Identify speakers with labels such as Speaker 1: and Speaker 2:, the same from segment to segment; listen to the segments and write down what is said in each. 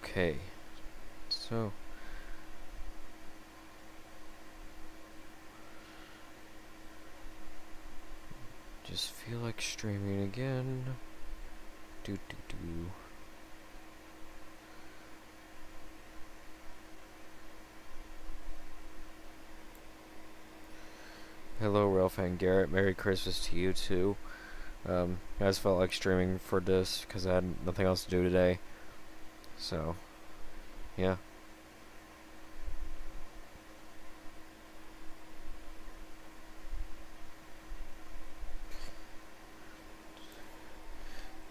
Speaker 1: Okay, so just feel like streaming again. Do do do. Hello, Ralph and Garrett. Merry Christmas to you too. I just felt like streaming for this because I had nothing else to do today. So, yeah.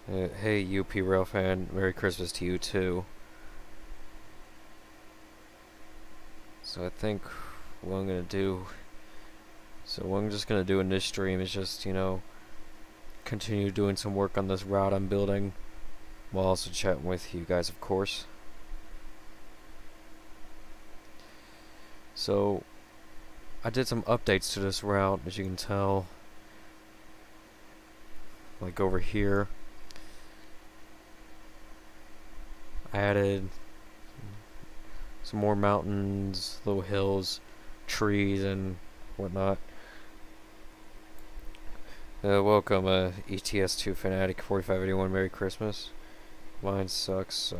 Speaker 1: Hey, UP Rail fan, Merry Christmas to you too. So I think what I'm gonna do, what I'm just gonna do in this stream is just, continue doing some work on this route I'm building, while also chatting with you guys, of course. So, I did some updates to this route, as you can tell, like over here. I added some more mountains, little hills, trees, and whatnot. Welcome, ETS2 Fanatic 4581. Merry Christmas. Mine sucks, so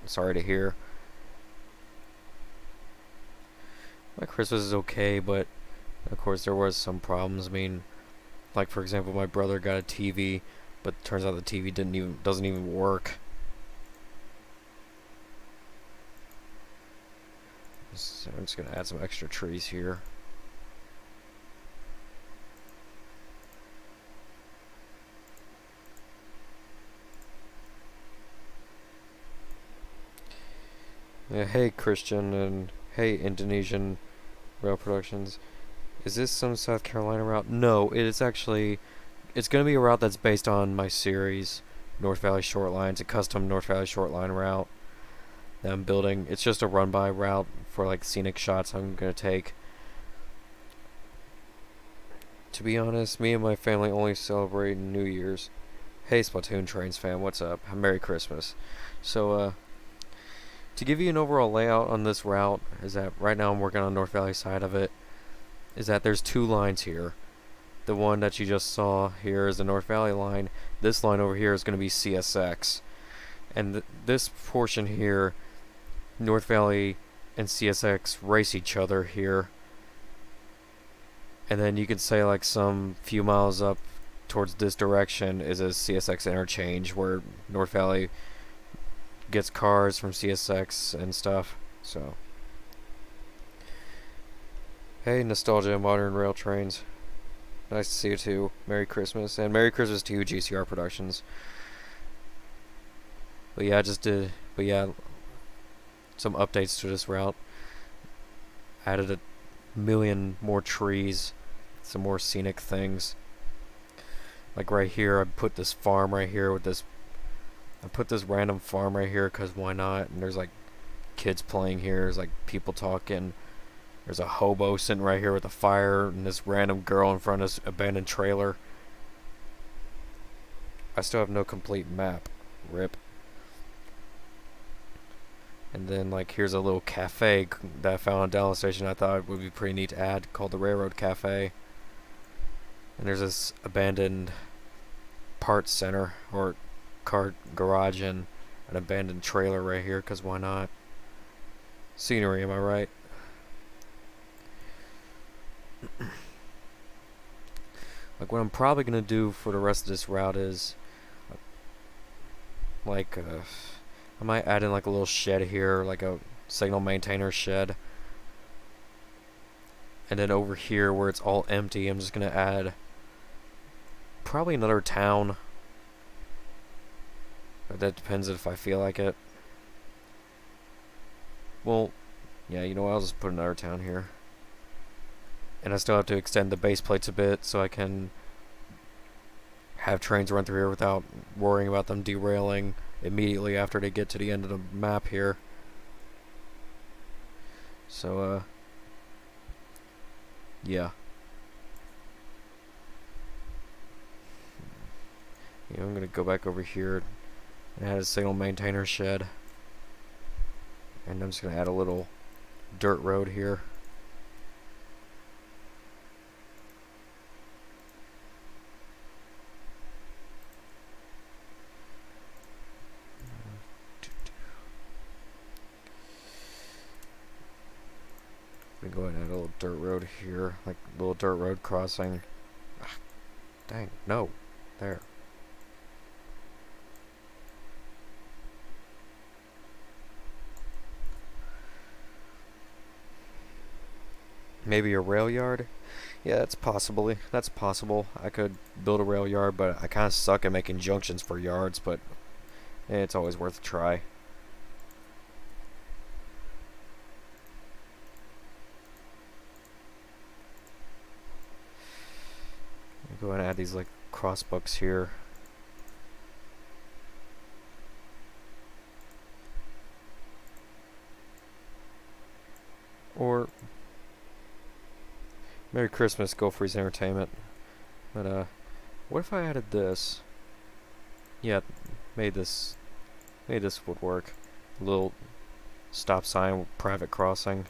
Speaker 1: sorry to hear. My Christmas is okay, but of course there was some problems. I mean, like for example, my brother got a TV, but turns out the TV doesn't even work. So I'm just gonna add some extra trees here. Hey Christian, and hey Indonesian Rail Productions. Is this some South Carolina route? No, it's actually, it's going to be a route that's based on my series, North Valley Short Line. It's a custom North Valley Short Line route that I'm building. It's just a run-by route for like scenic shots I'm going to take. To be honest, me and my family only celebrate New Year's. Hey Splatoon Trainz fan, what's up? Merry Christmas. So, to give you an overall layout on this route, is that right now I'm working on North Valley side of it, is that there's two lines here. The one that you just saw here is the North Valley line. This line over here is going to be CSX. And this portion here, North Valley and CSX race each other here. And then you could say like some few miles up towards this direction is a CSX interchange where North Valley gets cars from CSX and stuff. So, hey Nostalgia Modern Rail Trains, nice to see you too. Merry Christmas, and Merry Christmas to you, GCR Productions. But yeah, some updates to this route. Added a million more trees, some more scenic things. Like right here, I put this farm right here with this. I put this random farm right here because why not? And there's like kids playing here. There's like people talking. There's a hobo sitting right here with a fire, and this random girl in front of this abandoned trailer. I still have no complete map. Rip. And then like here's a little cafe that I found on Dallas Station. I thought it would be pretty neat to add, called the Railroad Cafe. And there's this abandoned parts center or car garage and an abandoned trailer right here, because why not? Scenery, am I right? Like what I'm probably gonna do for the rest of this route is like I might add in like a little shed here, like a signal maintainer shed. And then over here where it's all empty, I'm just gonna add probably another town. But that depends if I feel like it. Well, yeah, you know what, I'll just put another town here. And I still have to extend the base plates a bit so I can have trains run through here without worrying about them derailing immediately after they get to the end of the map here. So, yeah. I'm gonna go back over here and add a signal maintainer shed. And I'm just going to add a little dirt road here. We go ahead and add a little dirt road here, like a little dirt road crossing. Ah, dang, no, there. Maybe a rail yard? Yeah, that's possible. I could build a rail yard, but I kind of suck at making junctions for yards, but it's always worth a try. Go ahead and add these like crossbucks here. Or Merry Christmas, Go Freeze Entertainment. But what if I added this? Yeah, made this would work. A little stop sign, private crossing.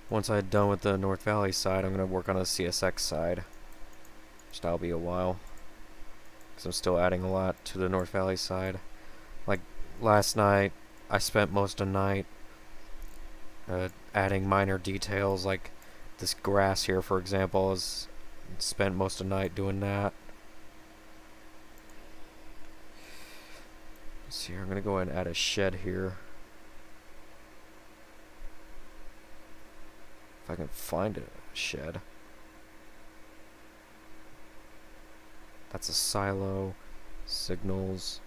Speaker 1: Once I'm done with the North Valley side, I'm going to work on the CSX side. Which that'll be a while. Because I'm still adding a lot to the North Valley side. Like last night, I spent most of the night adding minor details. Like this grass here, for example, is spent most of the night doing that. Let's see here, I'm going to go ahead and add a shed here. If I can find a shed. That's a silo. Signals.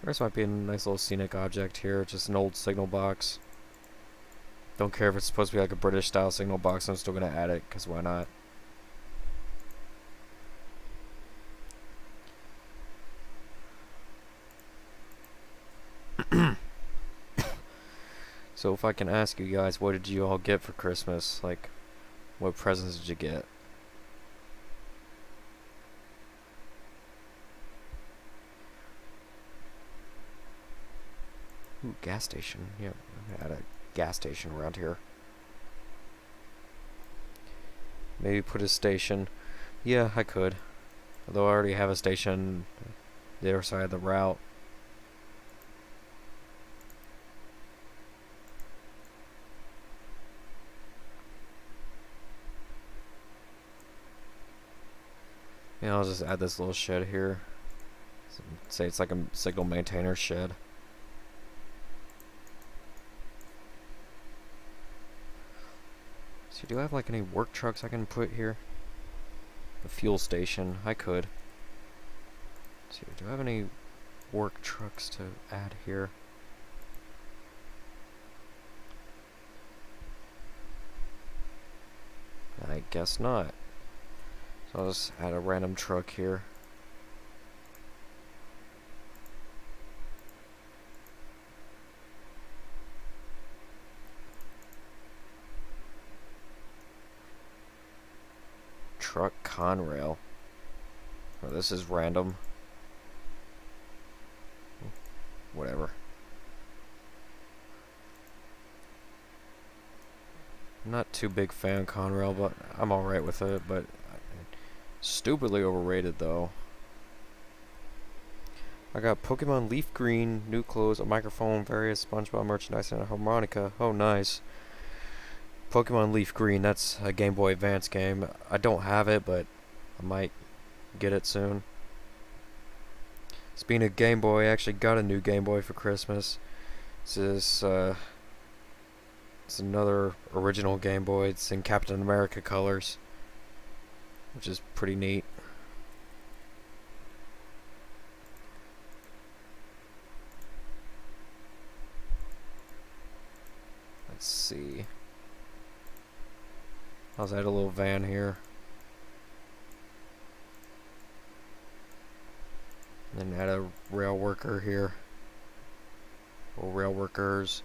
Speaker 1: This might be a nice little scenic object here. Just an old signal box. Don't care if it's supposed to be like a British style signal box. I'm still going to add it because why not? So if I can ask you guys, what did you all get for Christmas? Like, what presents did you get? Ooh, gas station. Yeah, I had a gas station around here. Maybe put a station. Yeah, I could. Although I already have a station the other side of the route. Yeah, I'll just add this little shed here. Say it's like a signal maintainer shed. So do I have like any work trucks I can put here? A fuel station, I could. Let's see, do I have any work trucks to add here? I guess not. So I'll just add a random truck here. Truck Conrail. Oh, this is random. Whatever. I'm not too big fan of Conrail, but I'm alright with it, but stupidly overrated though. I got Pokemon Leaf Green, new clothes, a microphone, various SpongeBob merchandise, and a harmonica. Oh, nice. Pokemon Leaf Green, that's a Game Boy Advance game. I don't have it, but I might get it soon. Speaking of Game Boy, I actually got a new Game Boy for Christmas. This is it's another original Game Boy. It's in Captain America colors, which is pretty neat. Let's see. I'll add a little van here. And then add a rail worker here. Or rail workers.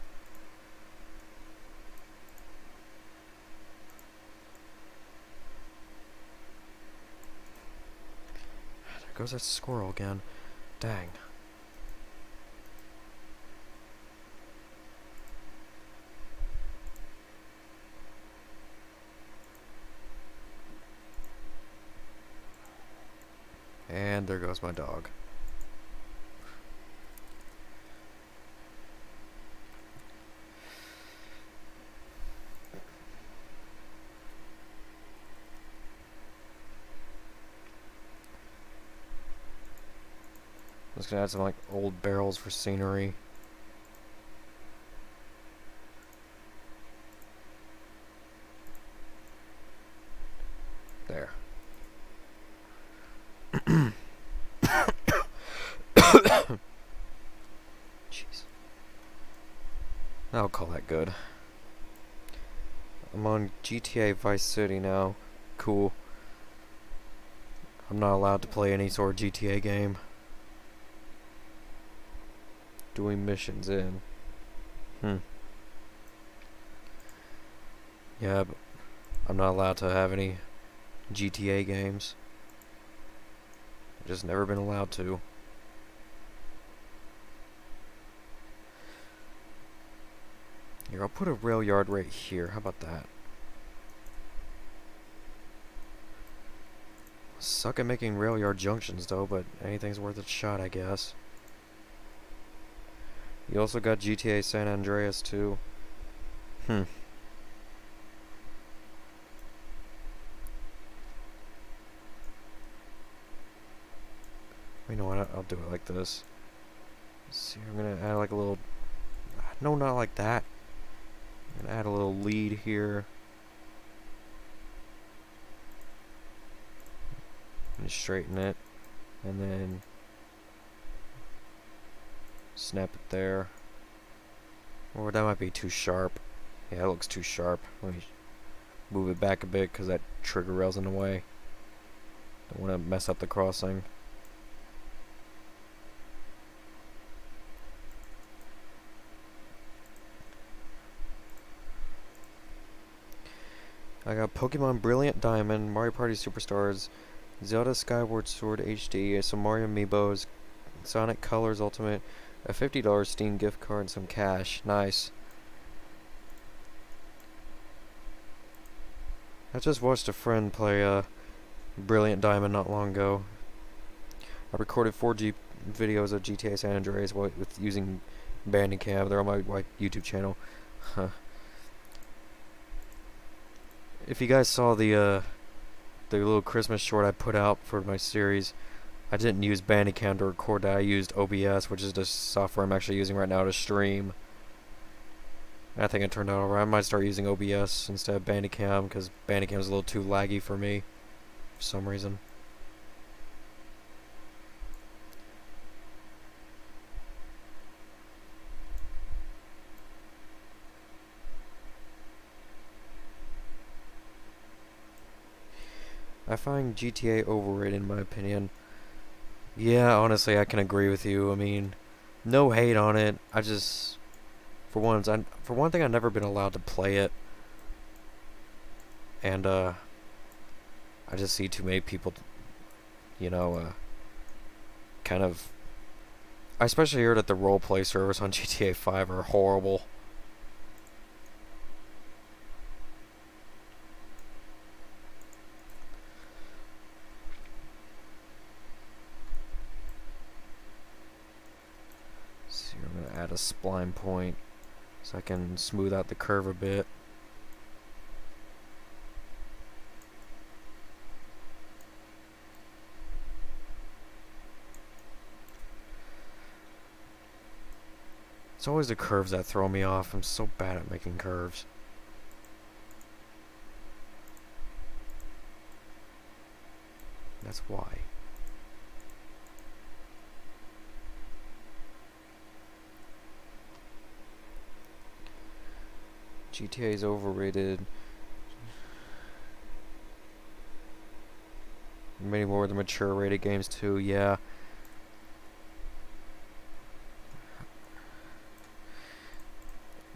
Speaker 1: goes that squirrel again. Dang. And there goes my dog. I'm just gonna add some like old barrels for scenery. There. Jeez. I'll call that good. I'm on GTA Vice City now. Cool. I'm not allowed to play any sort of GTA game. Doing missions in. Yeah, but I'm not allowed to have any GTA games. I've just never been allowed to. Here, I'll put a rail yard right here. How about that? Suck at making rail yard junctions though, but anything's worth a shot, I guess. You also got GTA San Andreas too. You know what? I'll do it like this. Let's see, I'm gonna add like a little. No, not like that. I'm gonna add a little lead here. And straighten it, and then snap it there. Or that might be too sharp. Yeah, it looks too sharp. Let me move it back a bit because that trigger rail's in the way. Don't want to mess up the crossing. I got Pokemon Brilliant Diamond, Mario Party Superstars, Zelda Skyward Sword HD, some Mario Amiibos, Sonic Colors Ultimate, a $50 Steam gift card, and some cash. Nice. I just watched a friend play Brilliant Diamond not long ago. I recorded 4G videos of GTA San Andreas with using Bandicam. They're on my YouTube channel. If you guys saw the little Christmas short I put out for my series, I didn't use Bandicam to record that. I used OBS, which is the software I'm actually using right now to stream. I think it turned out alright. I might start using OBS instead of Bandicam because Bandicam is a little too laggy for me for some reason. I find GTA overrated in my opinion. Yeah, honestly, I can agree with you. I mean, no hate on it. I just, for one thing, I've never been allowed to play it, and I just see too many people, kind of. I especially heard that the roleplay servers on GTA 5 are horrible. Add a spline point so I can smooth out the curve a bit. It's always the curves that throw me off. I'm so bad at making curves. That's why. GTA is overrated. Many more of the mature rated games too, yeah.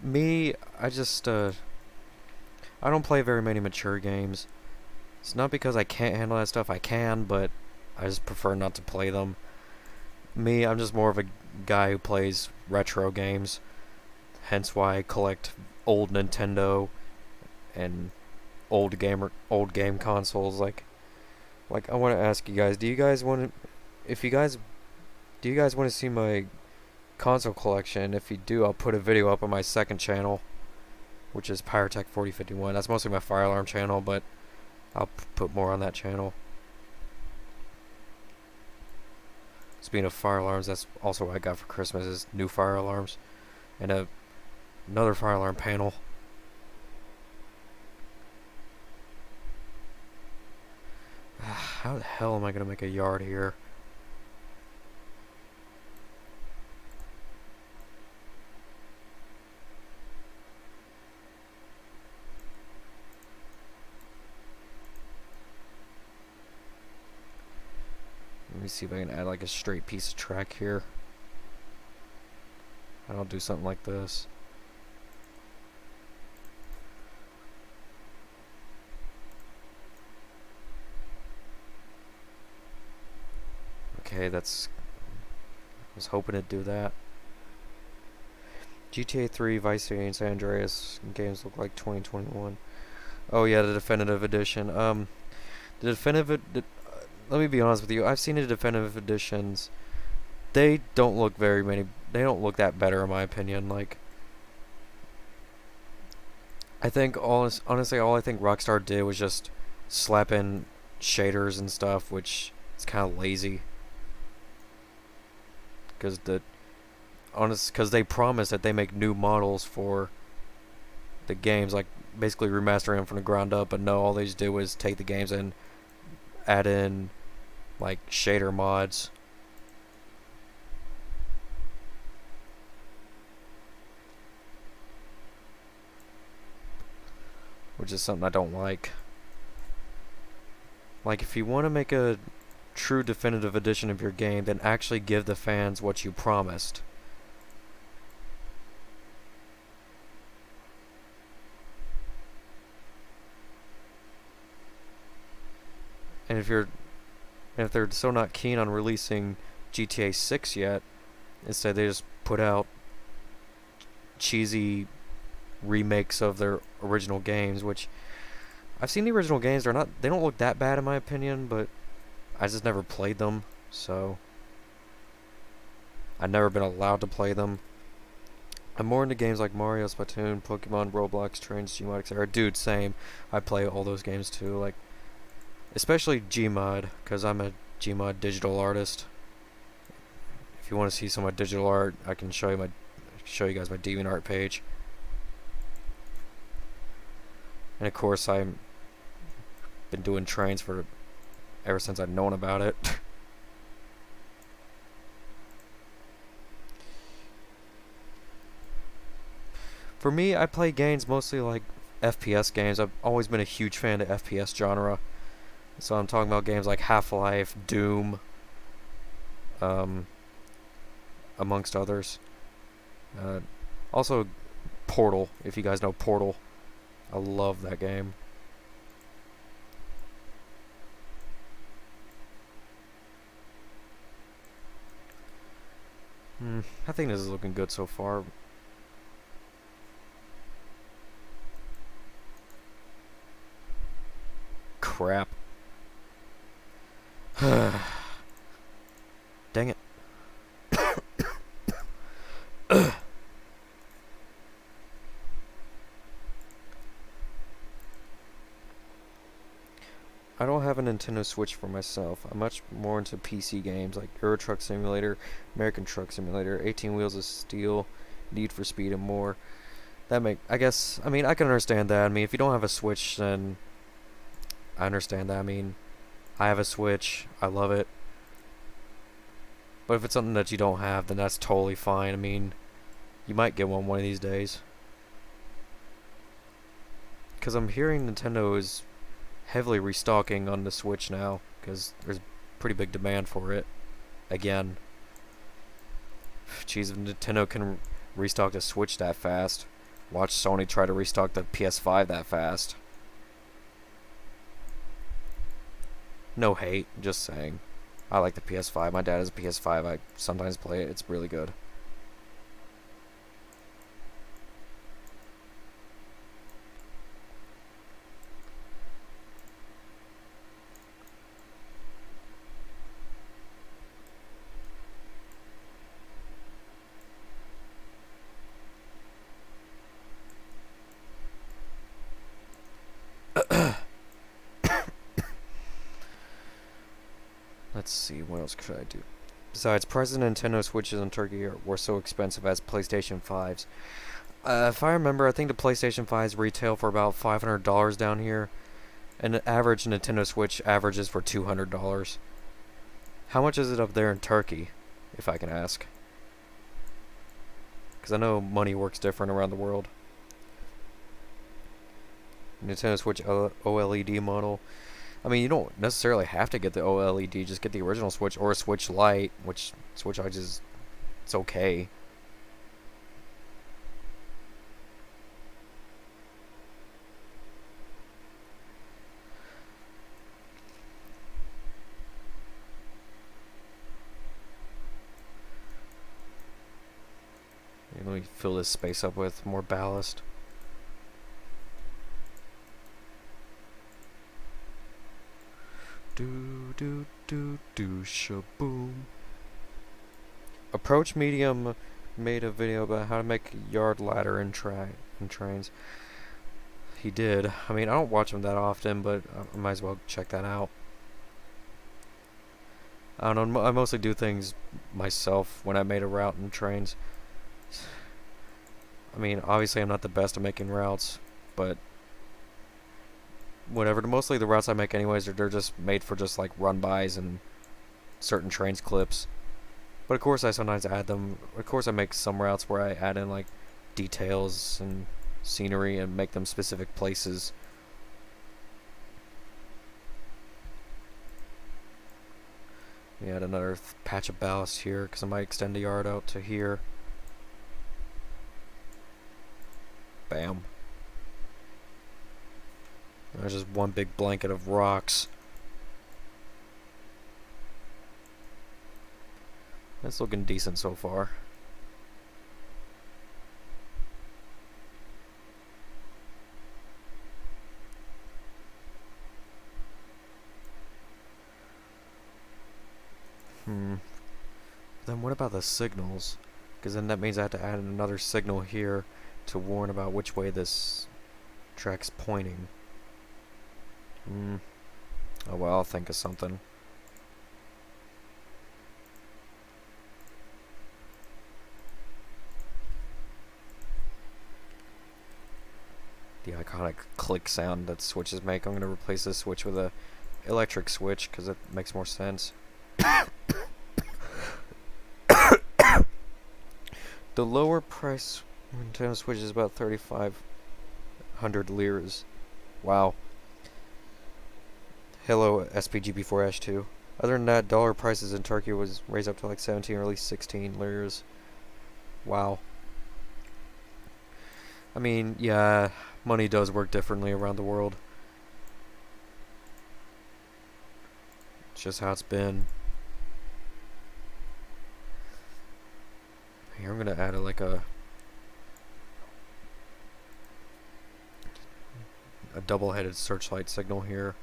Speaker 1: Me, I don't play very many mature games. It's not because I can't handle that stuff, I can, but I just prefer not to play them. Me, I'm just more of a guy who plays retro games. Hence why I collect old Nintendo and old game consoles. Like I want to ask you guys, do you guys want to, if you guys, do you guys want to see my console collection? If you do, I'll put a video up on my second channel, which is Pyrotech 4051. That's mostly my fire alarm channel, but I'll put more on that channel. Speaking of fire alarms, that's also what I got for Christmas, is new fire alarms and another fire alarm panel. How the hell am I gonna make a yard here? Let me see if I can add like a straight piece of track here. I'll do something like this. Okay, that's... I was hoping to do that. GTA 3, Vice City, and San Andreas games look like 2021. Oh yeah, the definitive edition. The definitive... let me be honest with you. I've seen the definitive editions. They don't look they don't look that better in my opinion. Like, I think honestly, all I think Rockstar did was just slap in shaders and stuff, which is kind of lazy. Because they promise that they make new models for the games, like basically remastering them from the ground up. But no, all they just did was take the games and add in like shader mods. Which is something I don't like. Like, if you want to make a true definitive edition of your game, then actually give the fans what you promised. And if they're so not keen on releasing GTA 6 yet, instead they just put out cheesy remakes of their original games, which I've seen the original games. They don't look that bad in my opinion, but I just never played them, so I've never been allowed to play them. I'm more into games like Mario, Splatoon, Pokemon, Roblox, Trainz, Gmod, etc. Dude, same. I play all those games too, like especially Gmod, because I'm a Gmod digital artist. If you want to see some of my digital art, I can show you guys my DeviantArt page. And of course, I've been doing Trainz ever since I've known about it. For me, I play games mostly like FPS games. I've always been a huge fan of the FPS genre. So I'm talking about games like Half-Life, Doom, amongst others. Also, Portal, if you guys know Portal. I love that game. I think this is looking good so far. Crap. Dang it. I don't have a Nintendo Switch for myself. I'm much more into PC games like Euro Truck Simulator, American Truck Simulator, 18 Wheels of Steel, Need for Speed, and more. I mean, I can understand that. I mean, if you don't have a Switch, then I understand that. I mean, I have a Switch. I love it. But if it's something that you don't have, then that's totally fine. I mean, you might get one of these days. Because I'm hearing Nintendo is heavily restocking on the Switch now, because there's pretty big demand for it. Again. Jeez, if Nintendo can restock the Switch that fast, watch Sony try to restock the PS5 that fast. No hate, just saying. I like the PS5. My dad has a PS5. I sometimes play it. It's really good. Let's see, what else could I do? Besides, prices of Nintendo Switches in Turkey were so expensive as PlayStation 5s. If I remember, I think the PlayStation 5s retail for about $500 down here, and the average Nintendo Switch averages for $200. How much is it up there in Turkey, if I can ask? Because I know money works different around the world. Nintendo Switch OLED model. I mean, you don't necessarily have to get the OLED, just get the original Switch or a Switch Lite, which Switch Lite is, it's okay. Let me fill this space up with more ballast. Shaboom. Approach Medium made a video about how to make a yard ladder in Trainz. He did. I mean, I don't watch him that often, but I might as well check that out. I don't know. I mostly do things myself when I made a route in Trainz. I mean, obviously I'm not the best at making routes, but whatever. Mostly the routes I make anyways, they're just made for just like run-bys and certain Trainz clips. But of course I sometimes add them. Of course I make some routes where I add in like details and scenery and make them specific places. We add another patch of ballast here because I might extend the yard out to here. Bam. There's just one big blanket of rocks. That's looking decent so far. Then what about the signals? Because then that means I have to add another signal here to warn about which way this track's pointing. Oh well, I'll think of something. The iconic click sound that switches make. I'm going to replace this switch with a electric switch because it makes more sense. The lower price Nintendo Switch is about 3,500 liras. Wow. Hello, SPGB4-2. Other than that, dollar prices in Turkey was raised up to like 17 or at least 16 liras. Wow. I mean, yeah, money does work differently around the world. It's just how it's been. Here, I'm gonna add a double-headed searchlight signal here.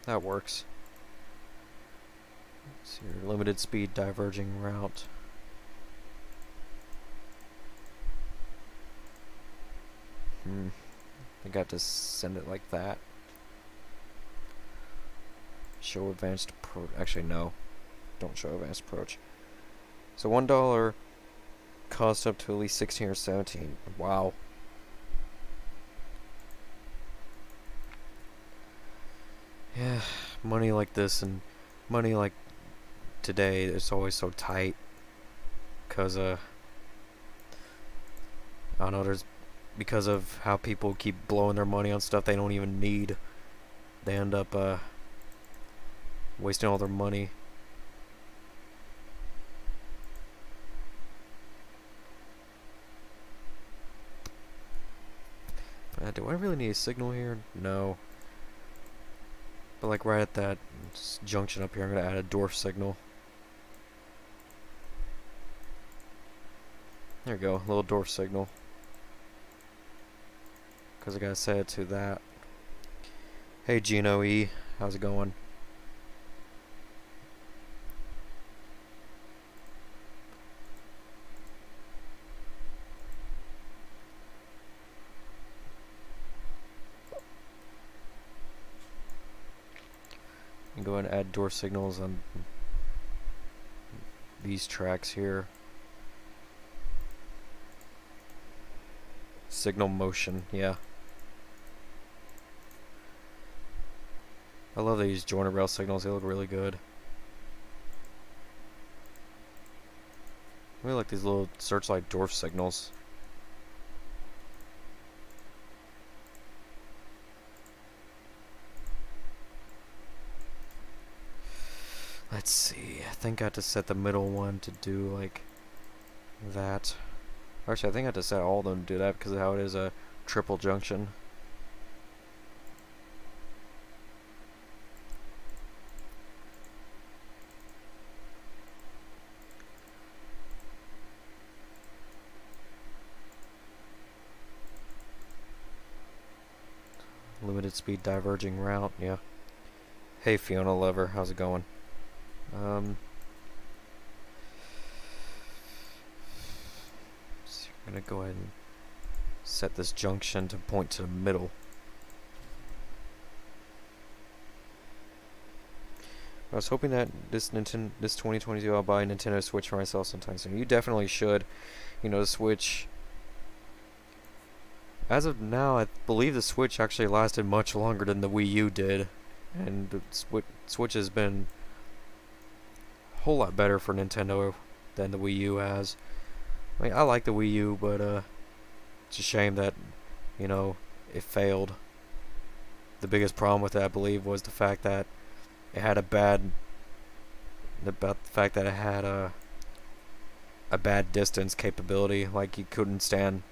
Speaker 1: That works. Let's see here, limited speed diverging route. I got to send it like that. Show advanced approach. Actually, no. Don't show advanced approach. So $1 cost up to at least 16 or 17. Wow. Yeah, money like this and money like today is always so tight. Cause I don't know, because of how people keep blowing their money on stuff they don't even need. They end up wasting all their money. Do I really need a signal here? No. But like right at that junction up here, I'm going to add a dwarf signal. There we go, a little dwarf signal. Because I got to set it to that. Hey Gino E, how's it going? And go ahead and add door signals on these tracks here. Signal motion, yeah. I love these joiner rail signals, they look really good. I really like these little searchlight dwarf signals. Let's see, I think I have to set the middle one to do like that. Actually, I think I have to set all of them to do that because of how it is a triple junction. Limited speed diverging route, yeah. Hey Fiona Lover, how's it going? So I'm gonna go ahead and set this junction to point to the middle. I was hoping that this 2022 I'll buy a Nintendo Switch for myself sometime soon. You definitely should. You know, the Switch. As of now, I believe the Switch actually lasted much longer than the Wii U did, and the Switch has been a whole lot better for Nintendo than the Wii U has. I mean, I like the Wii U, but it's a shame that, you know, it failed. The biggest problem with it, I believe, was the fact that it had a bad distance capability. Like, you couldn't stand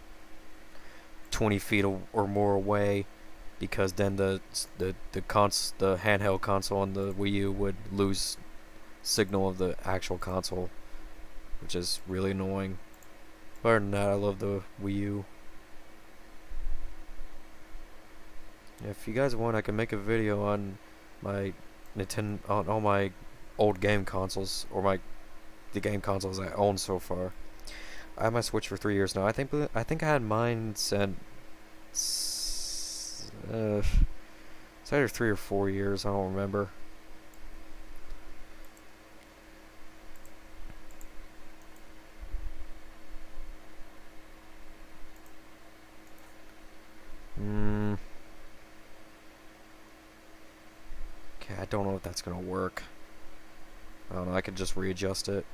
Speaker 1: 20 feet or more away, because then the handheld console on the Wii U would lose signal of the actual console, which is really annoying. Other than that, I love the Wii U. If you guys want, I can make a video on my on all my old game consoles, or the game consoles I own so far. I have my Switch for 3 years now. I think I had mine since it's either 3 or 4 years. I don't remember. Okay, I don't know if that's gonna work. I don't know. I could just readjust it.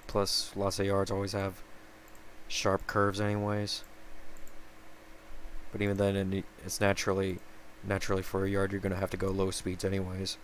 Speaker 1: Plus, lots of yards always have sharp curves anyways. But even then, it's naturally for a yard, you're gonna have to go low speeds anyways.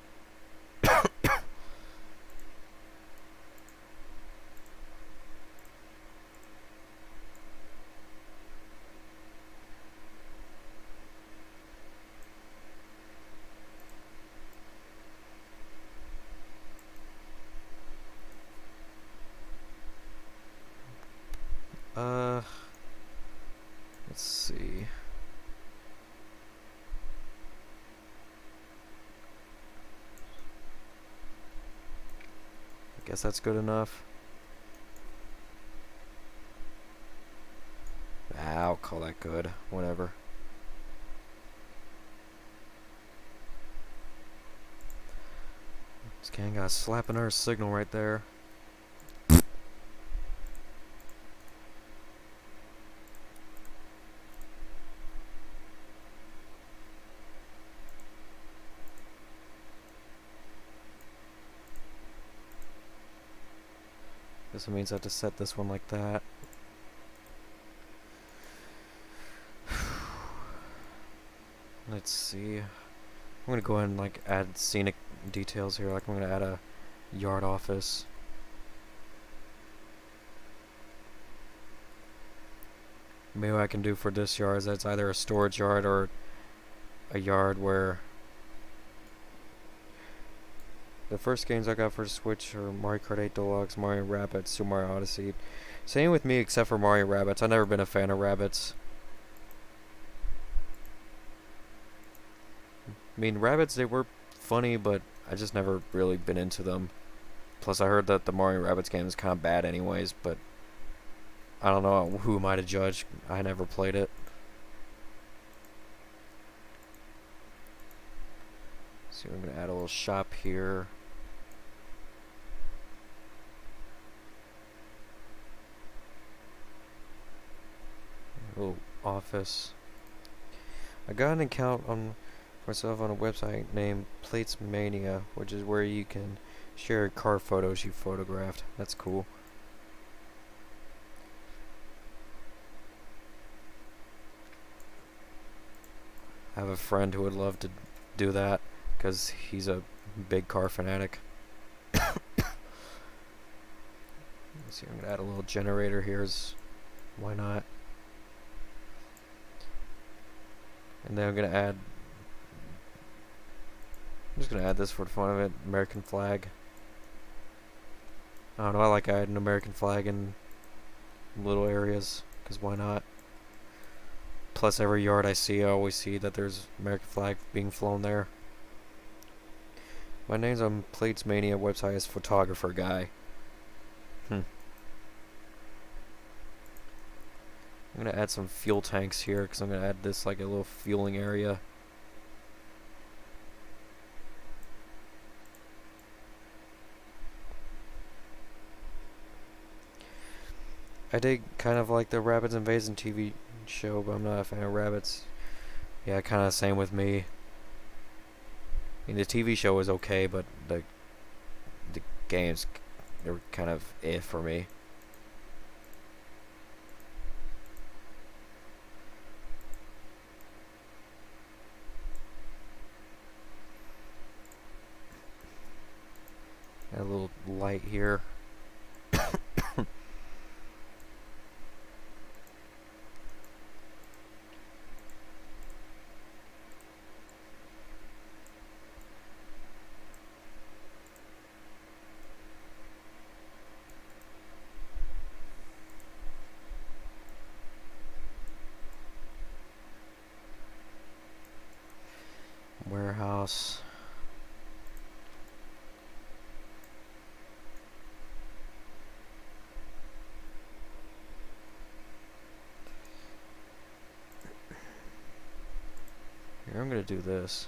Speaker 1: Let's see. I guess that's good enough. I'll call that good. Whatever. This gang got a slap another signal right there. Guess it means I have to set this one like that. Let's see. I'm gonna go ahead and like add scenic details here. Like I'm gonna add a yard office. maybe what I can do for this yard is that's either a storage yard or a yard where the first games I got for the Switch are Mario Kart 8 Deluxe, Mario Rabbids, Super Mario Odyssey. Same with me except for Mario Rabbids. I've never been a fan of Rabbids. I mean, Rabbids, they were funny, but I just never really been into them. Plus, I heard that the Mario Rabbids game is kind of bad anyways, but I don't know, who am I to judge? I never played it. So I'm going to add a little shop here. A little office. I got an account on myself on a website named Plates Mania, which is where you can share car photos you photographed. That's cool. I have a friend who would love to do that because he's a big car fanatic. Let's see, I'm gonna add a little generator here. Why not? And then I'm just gonna add this for the fun of it. American flag. I don't know, I like adding American flag in little areas, because why not? Plus every yard I see, I always see that there's American flag being flown there. My name's on Plates Mania website is Photographer Guy. I'm gonna add some fuel tanks here, because I'm gonna add this like a little fueling area. I did kind of like the Rabbids Invasion TV show, but I'm not a fan of rabbits. Yeah, kind of same with me. I mean, the TV show was okay, but the games, they were kind of for me. Add a little light here. Warehouse. Here, I'm gonna do this.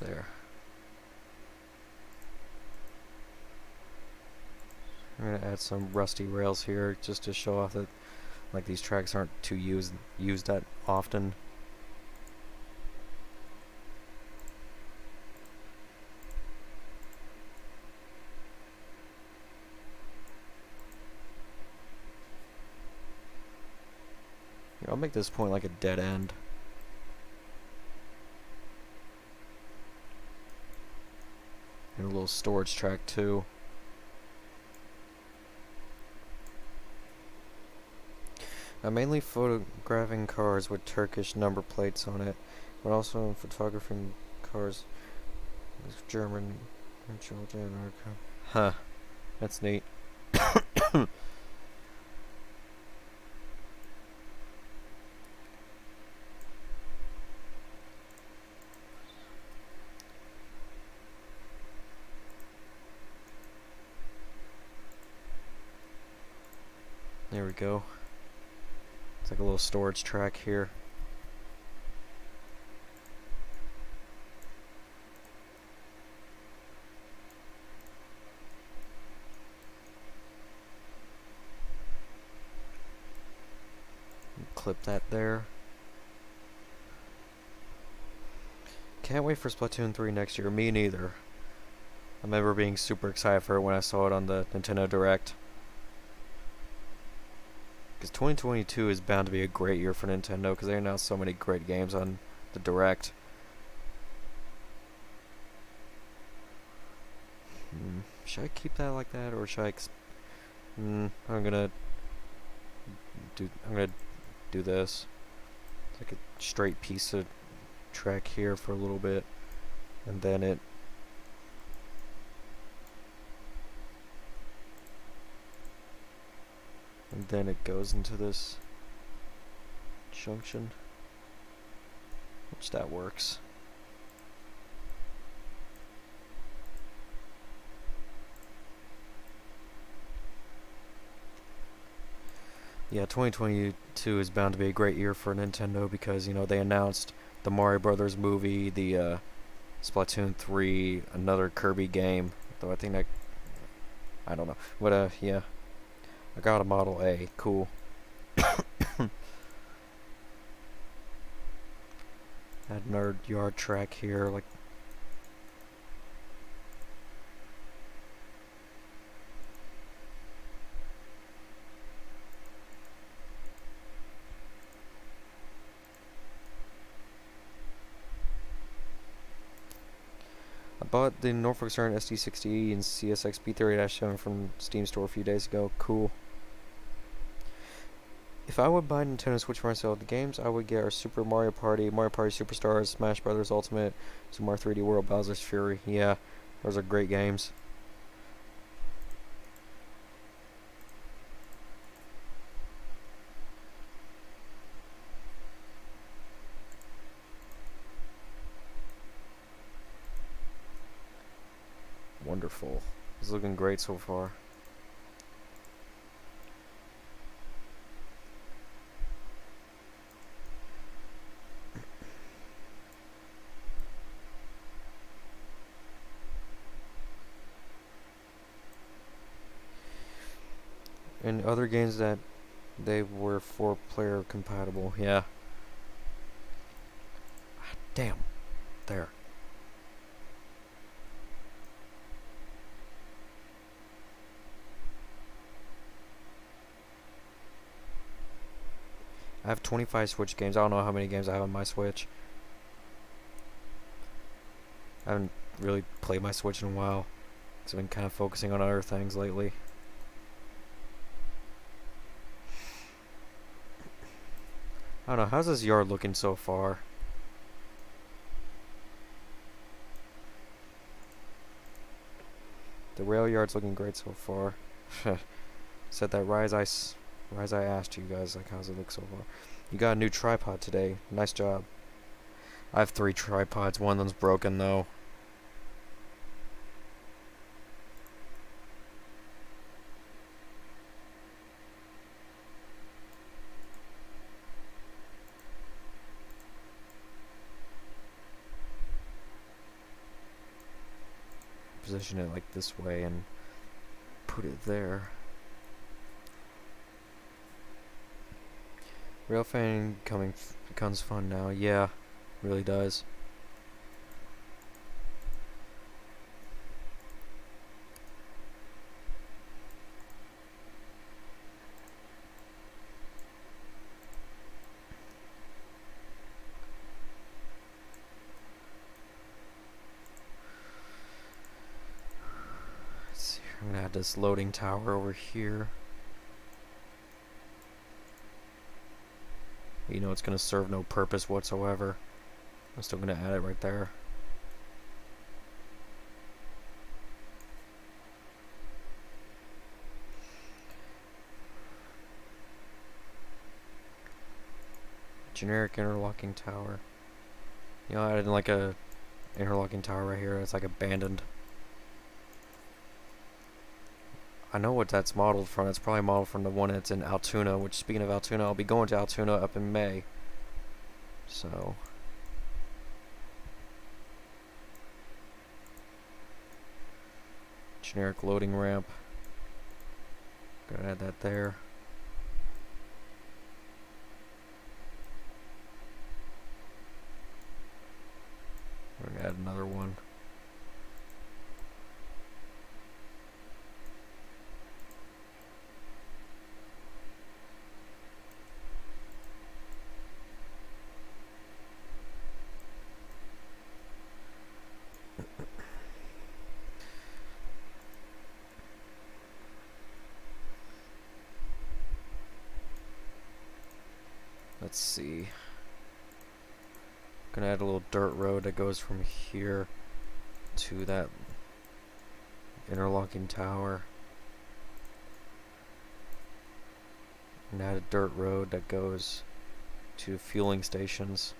Speaker 1: There. I'm gonna add some rusty rails here just to show off that like these tracks aren't too used that often. Here, I'll make this point like a dead end. And a little storage track too. I'm mainly photographing cars with Turkish number plates on it, but also photographing cars with German and Georgia and America. Huh. That's neat. There we go. It's like a little storage track here. Clip that there. Can't wait for Splatoon 3 next year. Me neither. I remember being super excited for it when I saw it on the Nintendo Direct. Because 2022 is bound to be a great year for Nintendo because they announced so many great games on the Direct. Should I keep that like that, or should I? I'm gonna do this. It's like a straight piece of track here for a little bit, and then it. And then it goes into this junction, which that works. Yeah, 2022 is bound to be a great year for Nintendo because, you know, they announced the Mario Brothers movie, the Splatoon 3, another Kirby game. Though I think that, I don't know. But, yeah. I got a Model A. Cool. Add another yard track here, like. I bought the Norfolk Southern SD60 and CSX B30-7 from Steam Store a few days ago. Cool. If I would buy Nintendo Switch for myself, the games I would get are Super Mario Party, Mario Party Superstars, Smash Brothers Ultimate, Super Mario 3D World, Bowser's Fury. Yeah, those are great games. Wonderful. It's looking great so far. And other games that they were 4-player compatible. Yeah. Damn. There. I have 25 Switch games. I don't know how many games I have on my Switch. I haven't really played my Switch in a while. I've been kind of focusing on other things lately. I don't know. How's this yard looking so far? The rail yard's looking great so far. Said that Rise I asked you guys, like, how's it look so far? You got a new tripod today. Nice job. I have 3 tripods. One of them's broken, though. Position it like this way and put it there. Rail fanning becomes fun now. Yeah, really does. Let's see. I'm gonna add this loading tower over here. You know, it's gonna serve no purpose whatsoever. I'm still gonna add it right there. Generic interlocking tower. You know, I added like a interlocking tower right here. It's like abandoned. I know what that's modeled from. It's probably modeled from the one that's in Altoona, which, speaking of Altoona, I'll be going to Altoona up in May. So. Generic loading ramp. Gonna add that there. We're gonna add another one. Let's see. Gonna add a little dirt road that goes from here to that interlocking tower. And add a dirt road that goes to fueling stations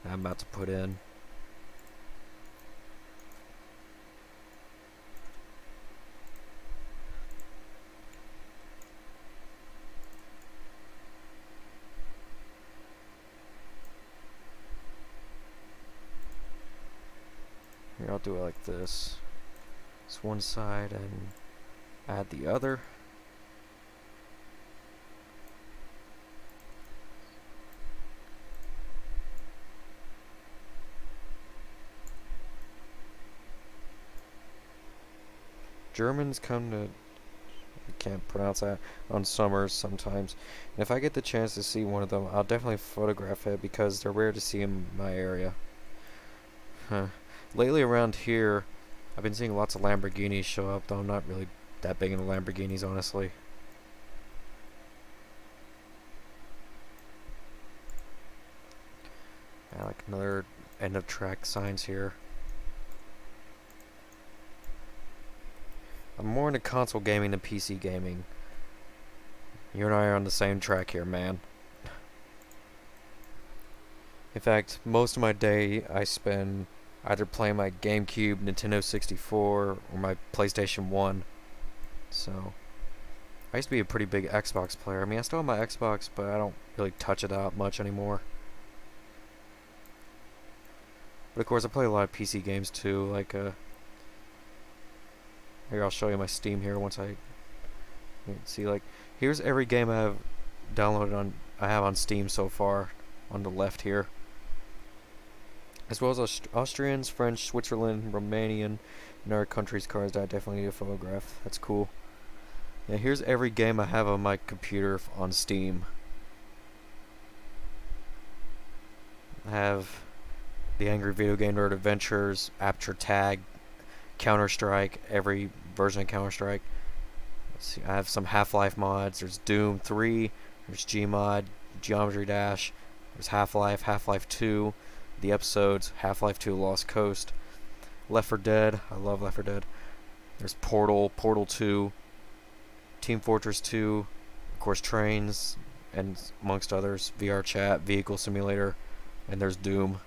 Speaker 1: that I'm about to put in. Here, I'll do it like this. It's one side and add the other. Germans come to, I can't pronounce that, on summers sometimes. And if I get the chance to see one of them, I'll definitely photograph it because they're rare to see in my area. Lately around here, I've been seeing lots of Lamborghinis show up, though I'm not really that big into Lamborghinis, honestly. I like another end of track signs here. I'm more into console gaming than PC gaming. You and I are on the same track here, man. In fact, most of my day I spend either playing my GameCube, Nintendo 64, or my PlayStation 1. So, I used to be a pretty big Xbox player. I mean, I still have my Xbox, but I don't really touch it out much anymore. But of course, I play a lot of PC games too, like, here, I'll show you my Steam here once you can see, like, here's every game I have downloaded I have on Steam so far, on the left here. As well as Austrians, French, Switzerland, Romanian, and other countries' cards that I definitely need to photograph. That's cool. Yeah, here's every game I have on my computer on Steam. I have the Angry Video Game Nerd Adventures, Aperture Tag, Counter-Strike, every version of Counter-Strike. Let's see, I have some Half-Life mods. There's Doom 3, there's Gmod, Geometry Dash, there's Half-Life, Half-Life 2, the episodes, Half-Life 2 Lost Coast, Left 4 Dead, I love Left 4 Dead. There's Portal, Portal 2, Team Fortress 2, of course Trainz, and amongst others, VR Chat, Vehicle Simulator, and there's Doom.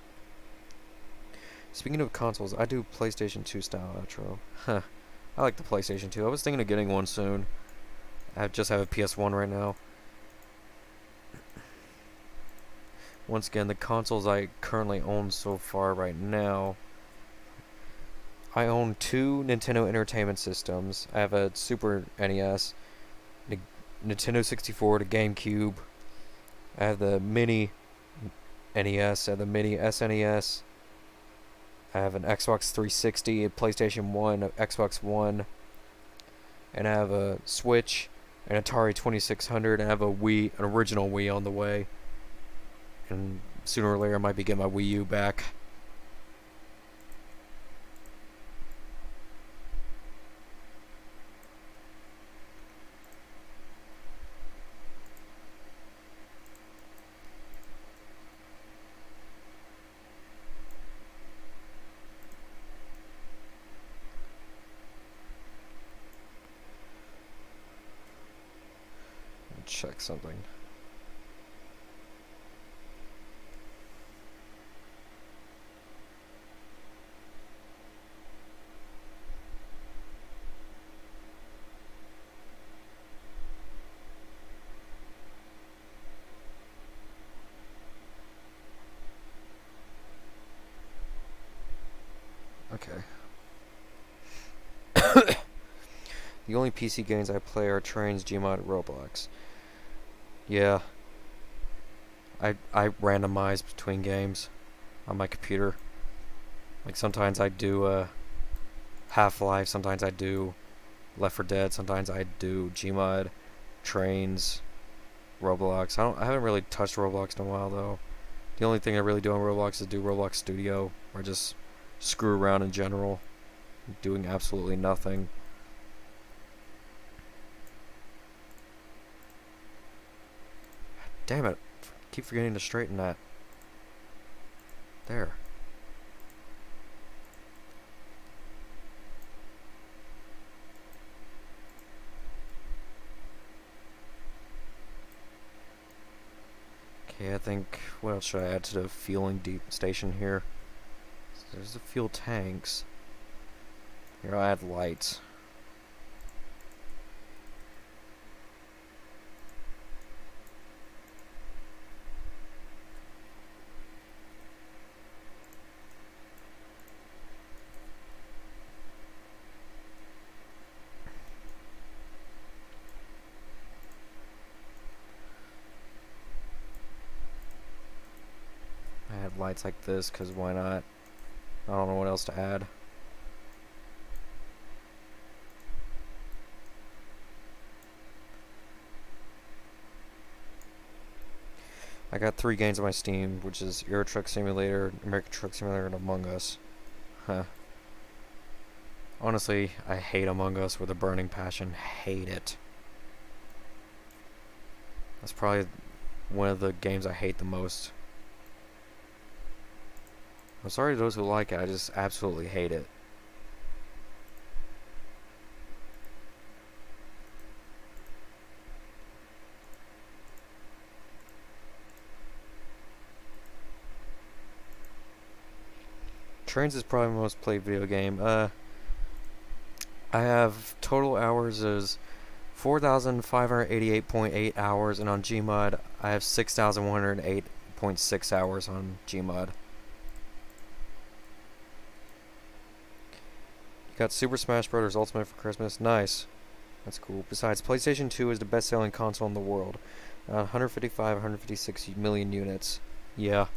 Speaker 1: Speaking of consoles, I do PlayStation 2 style outro. I like the PlayStation 2. I was thinking of getting one soon. I just have a PS1 right now. Once again, the consoles I currently own so far right now, I own 2 Nintendo Entertainment Systems. I have a Super NES, Nintendo 64, the GameCube. I have the Mini NES, I have the Mini SNES. I have an Xbox 360, a PlayStation 1, an Xbox One, and I have a Switch, an Atari 2600, and I have a Wii, an original Wii on the way. And sooner or later I might be getting my Wii U back. Check something. Okay. The only PC games I play are Trainz, Gmod, Roblox. Yeah. I randomize between games on my computer. Like sometimes I do Half-Life, sometimes I do Left 4 Dead, sometimes I do Gmod, Trainz, Roblox. I haven't really touched Roblox in a while though. The only thing I really do on Roblox is do Roblox Studio, or just screw around in general, doing absolutely nothing. Damn it. Keep forgetting to straighten that. There. Okay, I think, what else should I add to the fueling deep station here? So there's the fuel tanks. Here, I'll add lights. I add lights like this, because why not? I don't know what else to add. I got 3 games on my Steam, which is Euro Truck Simulator, American Truck Simulator, and Among Us. Huh. Honestly, I hate Among Us with a burning passion. Hate it. That's probably one of the games I hate the most. I'm sorry to those who like it, I just absolutely hate it. Trainz is probably my most played video game. I have total hours is 4,588.8 hours, and on Gmod I have 6,108.6 hours on Gmod. You got Super Smash Bros. Ultimate for Christmas. Nice. That's cool. Besides, PlayStation 2 is the best-selling console in the world. 156 million units. Yeah.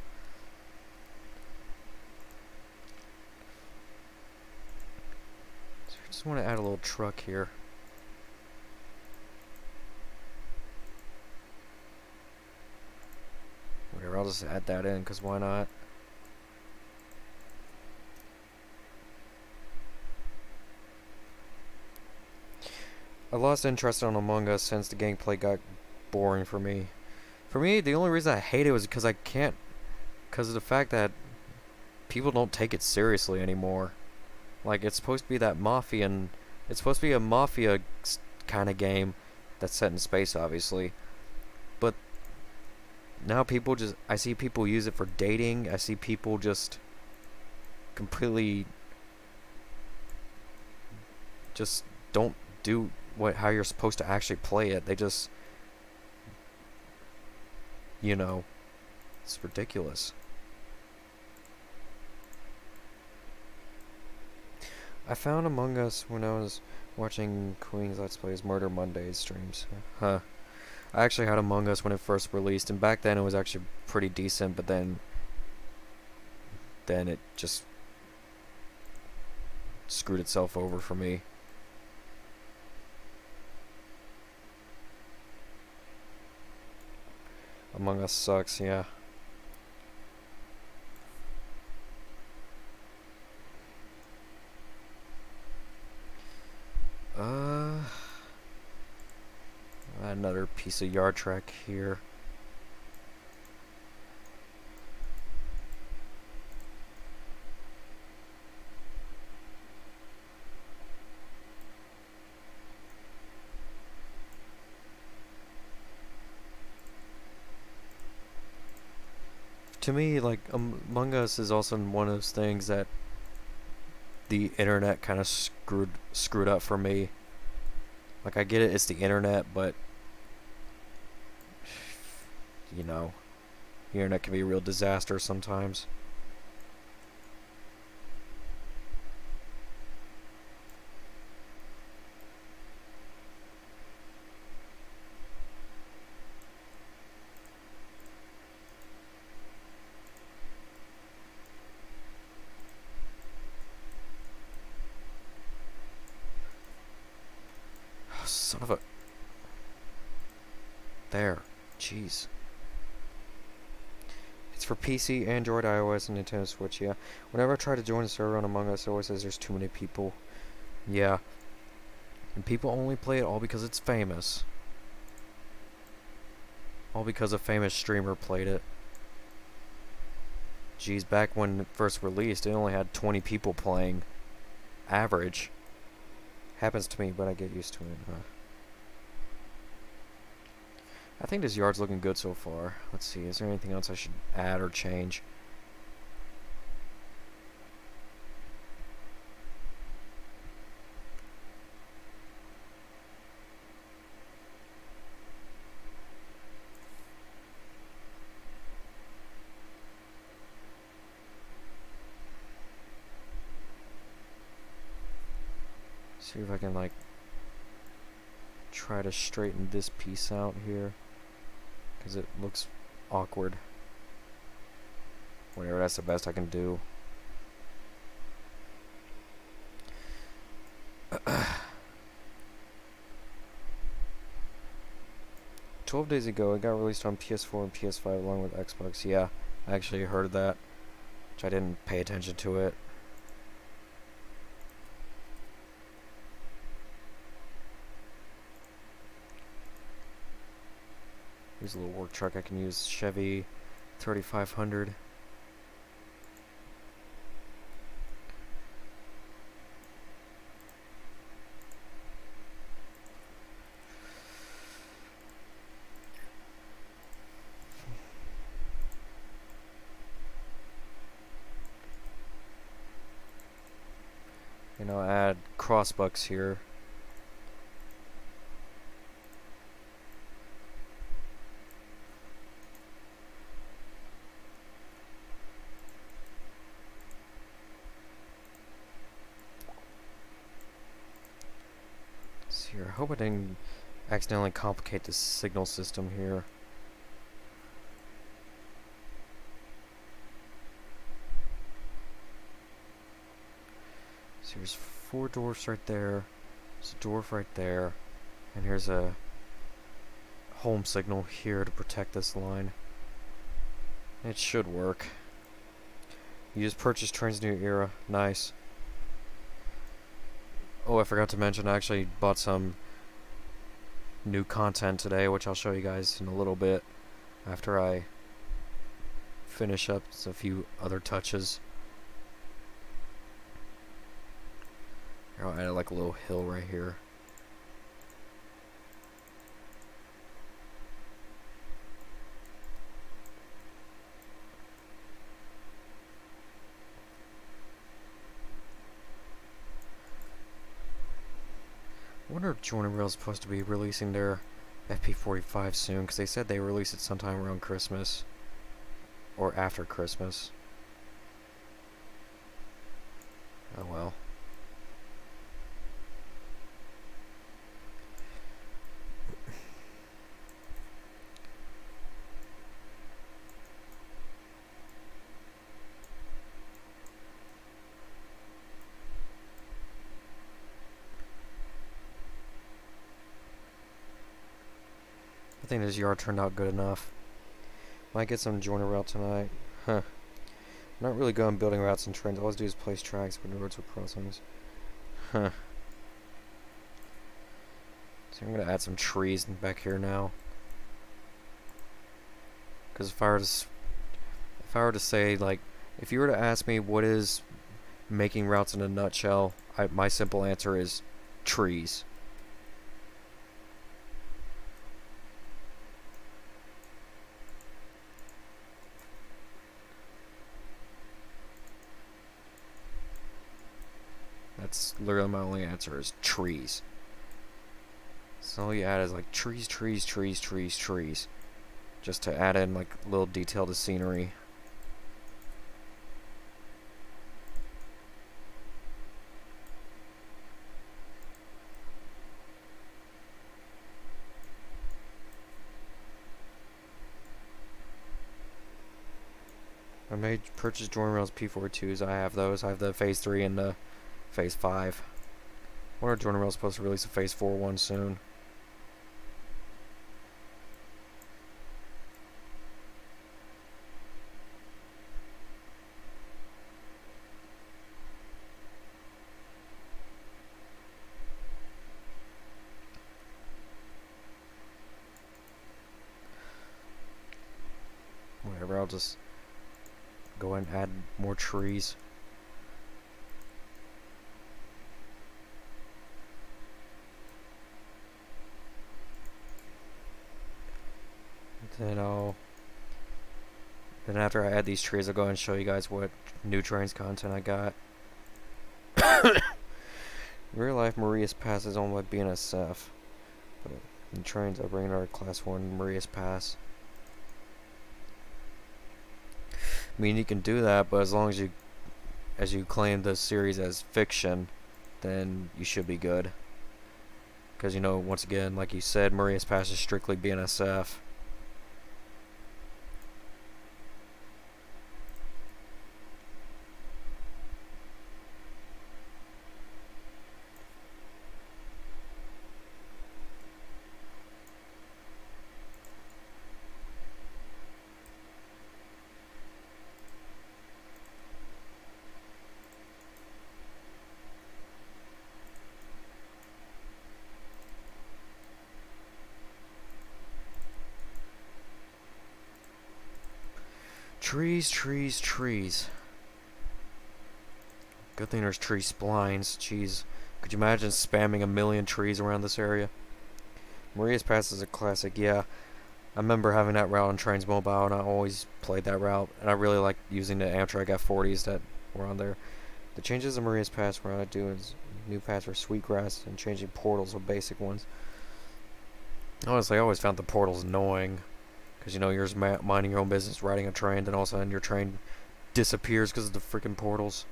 Speaker 1: So I just want to add a little truck here. Whatever, I'll just add that in, because why not? I lost interest on Among Us since the gameplay got boring for me. For me, the only reason I hate it was because because of the fact that people don't take it seriously anymore. Like, it's supposed to be that it's supposed to be a mafia kind of game that's set in space, obviously. But now I see people use it for dating. I see people just completely just don't do how you're supposed to actually play it. They just, it's ridiculous. I found Among Us when I was watching Queen's Let's Plays Murder Mondays streams. Huh. I actually had Among Us when it first released, and back then it was actually pretty decent, but then it just screwed itself over for me. Among Us sucks, yeah. Another piece of yard track here. To me, like, Among Us is also one of those things that the internet kind of screwed up for me. Like, I get it, it's the internet, but the internet can be a real disaster sometimes. Oh, son of a... There. Jeez. It's for PC, Android, iOS, and Nintendo Switch, yeah. Whenever I try to join a server on Among Us, it always says there's too many people. Yeah. And people only play it all because it's famous. All because a famous streamer played it. Geez, back when it first released, it only had 20 people playing. Average. Happens to me, but I get used to it. I think this yard's looking good so far. Let's see, is there anything else I should add or change? See if I can like try to straighten this piece out here, because it looks awkward. Whatever, that's the best I can do. 12 days ago, it got released on PS4 and PS5 along with Xbox. Yeah, I actually heard that, which I didn't pay attention to it. Here's a little work truck I can use, Chevy 3500. You know, add crossbucks here. Here, I hope I didn't accidentally complicate the signal system here. So here's 4 doors right there. There's a door right there. And here's a home signal here to protect this line. It should work. You just purchased Trainz New Era. Nice. Oh, I forgot to mention, I actually bought some new content today, which I'll show you guys in a little bit after I finish up a few other touches. Here, I'll add like a little hill right here. I wonder if Joiner Rail is supposed to be releasing their FP45 soon, because they said they release it sometime around Christmas or after Christmas. Oh well. I think this yard turned out good enough. Might get some joiner route tonight. Huh. I'm not really good on building routes and trains. All I do is place tracks with roads or crossings. Huh. So I'm gonna add some trees back here now. Because if I were to say, like, if you were to ask me what is making routes in a nutshell, my simple answer is trees. That's literally my only answer is trees. So all you add is like trees, trees, trees, trees, trees. Just to add in like a little detail to scenery. I may purchase Joiner Rails P42s. I have those. I have the Phase 3 and the Phase 5. I wonder if Joiner Rails is supposed to release a Phase 4 one soon. I'll just go and add more trees. Then after I add these trees, I'll go and show you guys what new Trainz content I got. In real life, Maria's Pass is owned by BNSF, but in Trainz, I bring our Class 1 Maria's Pass. I mean, you can do that, but as long as you claim the series as fiction, then you should be good. Because, you know, once again, like you said, Maria's Pass is strictly BNSF. Trees, trees, trees. Good thing there's tree splines. Jeez. Could you imagine spamming a million trees around this area? Maria's Pass is a classic, yeah. I remember having that route on Trainz Mobile, and I always played that route. And I really liked using the Amtrak F40s that were on there. The changes in Maria's Pass were I do is new paths for Sweetgrass and changing portals of basic ones. Honestly, I always found the portals annoying. Because, you know, you're just minding your own business, riding a train, then all of a sudden your train disappears because of the freaking portals.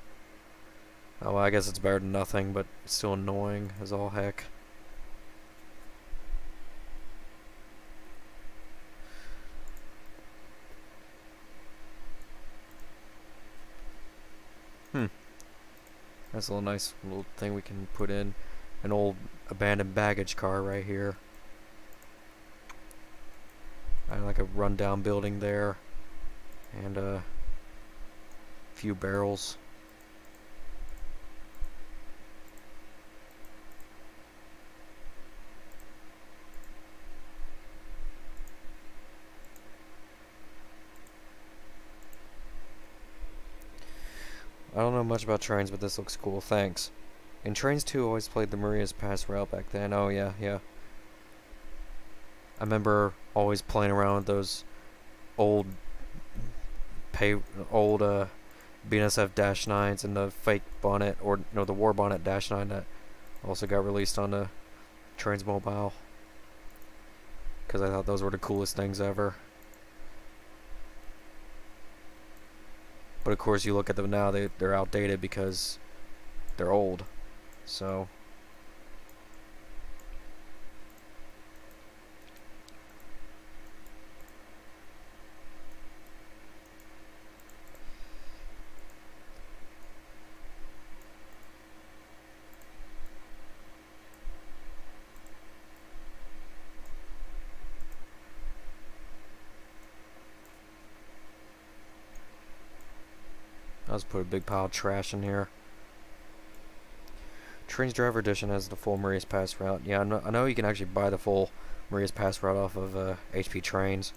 Speaker 1: Oh, well, I guess it's better than nothing, but it's still annoying as all heck. That's a little nice little thing we can put in. An old abandoned baggage car right here. I like a rundown building there, and a few barrels. I don't know much about Trainz, but this looks cool. Thanks. In Trainz 2, I always played the Maria's Pass route back then. Oh yeah, yeah. I remember always playing around with those old BNSF-9s and the fake bonnet, or no, the War Bonnet -9 that also got released on the Trainz Mobile. Because I thought those were the coolest things ever. But of course, you look at them now, they're outdated because they're old. So I'll just put a big pile of trash in here. Trainz Driver Edition has the full Maria's Pass route. Yeah, I know you can actually buy the full Maria's Pass route off of HP Trainz.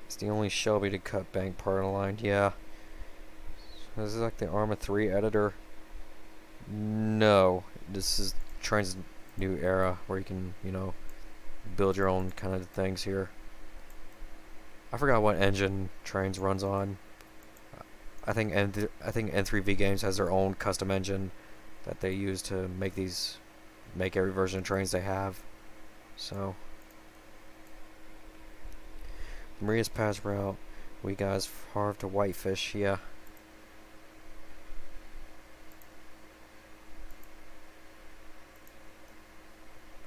Speaker 1: It's the only Shelby to cut bank part aligned. Yeah. So this is like the Arma 3 editor. No. This is Trainz new era where you can, you know, build your own kind of things here. I forgot what engine Trainz runs on. I think N3V Games has their own custom engine that they use to make every version of Trainz they have. So Maria's Pass route, we guys carved to Whitefish, yeah.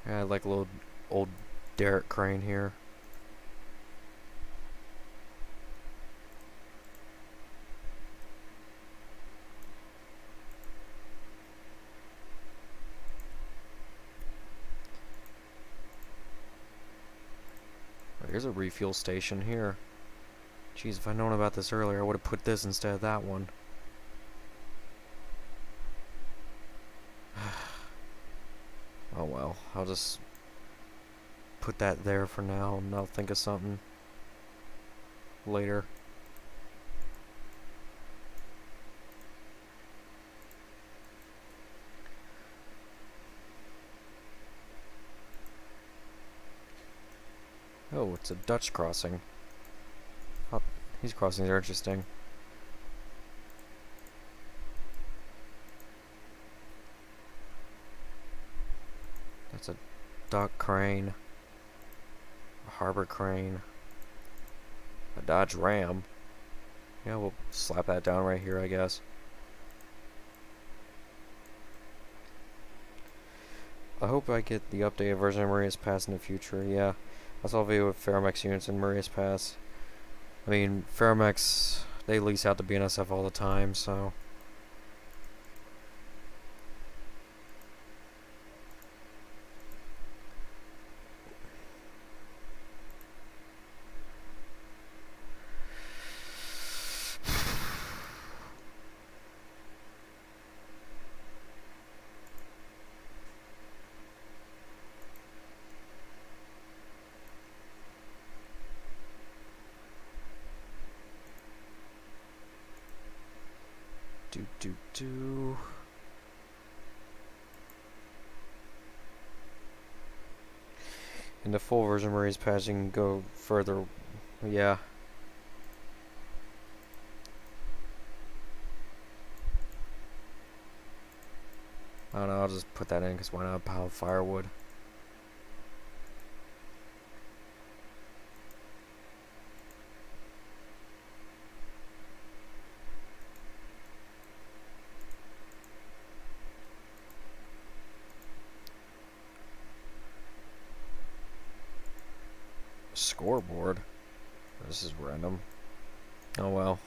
Speaker 1: I had like a little old derrick crane here. there's a refuel station here. Jeez, if I'd known about this earlier, I would have put this instead of that one. Oh well, I'll just put that there for now, and I'll think of something later. Oh, it's a Dutch crossing. Oh, these crossings are interesting. That's a dock crane, a harbor crane, a Dodge Ram. Yeah, we'll slap that down right here, I guess. I hope I get the updated version of Maria's Pass in the future. Yeah, I saw a video of Ferromex units in Maria's Pass. I mean, Ferromex, they lease out to BNSF all the time, so... do. In the full version of Maria's Pass, you can go further. Yeah. I don't know, I'll just put that in because why not a pile of firewood? Scoreboard? This is random. Oh well.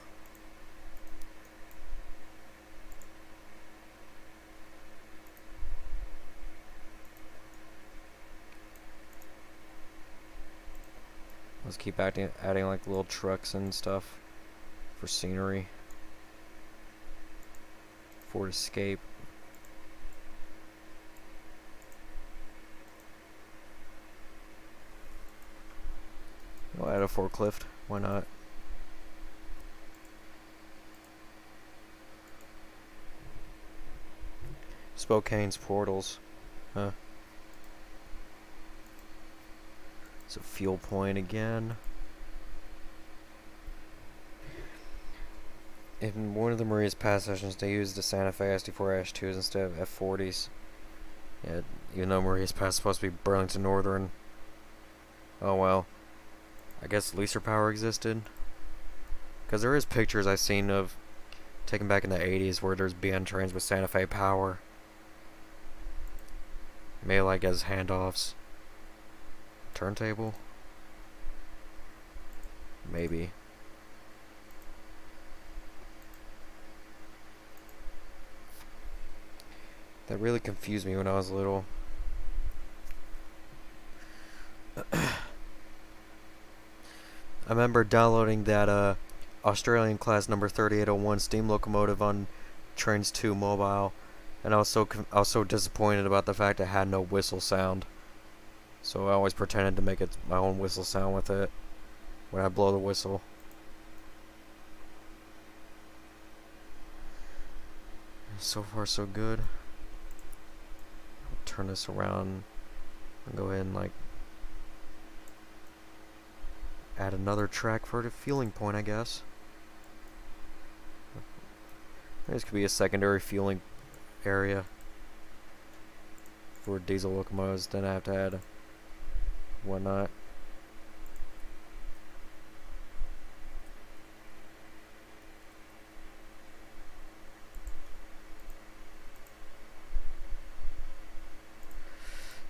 Speaker 1: Let's keep adding like little trucks and stuff for scenery. Ford Escape. I'll add a forklift. Why not? Spokane's portals. Huh. It's a fuel point again. In one of the Maria's Pass sessions, they used the Santa Fe SD4-2s instead of F40s. Yeah, even though Maria's Pass is supposed to be Burlington Northern. Oh well. I guess leaser power existed. Because there is pictures I've seen of taken back in the 80s where there's BN trains with Santa Fe power. Maybe like as handoffs. Turntable? Maybe. That really confused me when I was little. I remember downloading that Australian class number 3801 steam locomotive on Trainz 2 mobile, and I was so disappointed about the fact it had no whistle sound. So I always pretended to make it my own whistle sound with it when I blow the whistle. So far so good. I'll turn this around and go ahead and like add another track for the fueling point, I guess. This could be a secondary fueling area for diesel locomotives. Then I have to add whatnot.